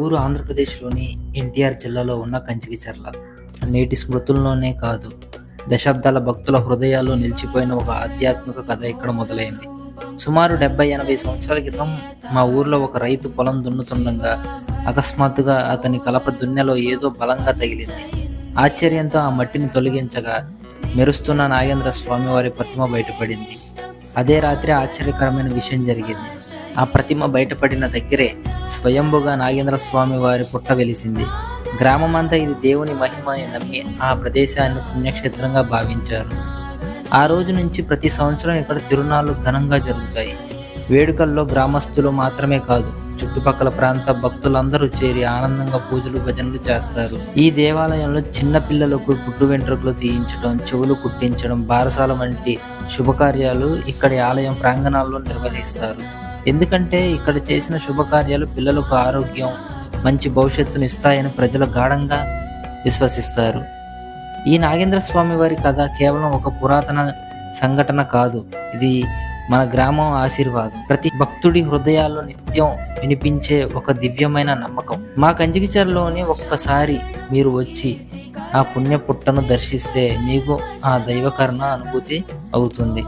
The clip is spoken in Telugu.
ఊరు ఆంధ్రప్రదేశ్లోని ఎన్టీఆర్ జిల్లాలో ఉన్న కంచికిచర్ల నేటి స్మృతుల్లోనే కాదు, దశాబ్దాల భక్తుల హృదయాల్లో నిలిచిపోయిన ఒక ఆధ్యాత్మిక కథ ఇక్కడ మొదలైంది. సుమారు 70-80 సంవత్సరాల క్రితం మా ఊర్లో ఒక రైతు పొలం దున్నుతుండగా అకస్మాత్తుగా అతని కలప దున్నెలో ఏదో బలంగా తగిలింది. ఆశ్చర్యంతో ఆ మట్టిని తొలగించగా మెరుస్తున్న నాగేంద్ర స్వామివారి ప్రతిమ బయటపడింది. అదే రాత్రి ఆశ్చర్యకరమైన విషయం జరిగింది. ఆ ప్రతిమ బయటపడిన దగ్గరే స్వయంభుగా నాగేంద్ర స్వామి వారి పుట్ట వెలిసింది. గ్రామమంతా ఇది దేవుని మహిమ అని నమ్మి ఆ ప్రదేశాన్ని పుణ్యక్షేత్రంగా భావించారు. ఆ రోజు నుంచి ప్రతి సంవత్సరం ఇక్కడ తిరునాళ్లు ఘనంగా జరుగుతాయి. వేడుకల్లో గ్రామస్తులు మాత్రమే కాదు, చుట్టుపక్కల ప్రాంత భక్తులందరూ చేరి ఆనందంగా పూజలు భజనలు చేస్తారు. ఈ దేవాలయంలో చిన్న పిల్లలకు పుట్టు వెంట్రుకలు తీయించడం, చెవులు కుట్టించడం, బారసాల వంటి శుభకార్యాలు ఇక్కడి ఆలయం ప్రాంగణాల్లో నిర్వహిస్తారు. ఎందుకంటే ఇక్కడ చేసిన శుభకార్యాలు పిల్లలకు ఆరోగ్యం, మంచి భవిష్యత్తును ఇస్తాయని ప్రజలు గాఢంగా విశ్వసిస్తారు. ఈ నాగేంద్ర స్వామి వారి కథ కేవలం ఒక పురాతన సంఘటన కాదు, ఇది మన గ్రామం ఆశీర్వాదం. ప్రతి భక్తుడి హృదయాల్లో నిత్యం వినిపించే ఒక దివ్యమైన నమ్మకం. మా కంచికిచర్లోని ఒక్కసారి మీరు వచ్చి ఆ పుణ్య పుట్టను దర్శిస్తే మీకు ఆ దైవకరణ అనుభూతి అవుతుంది.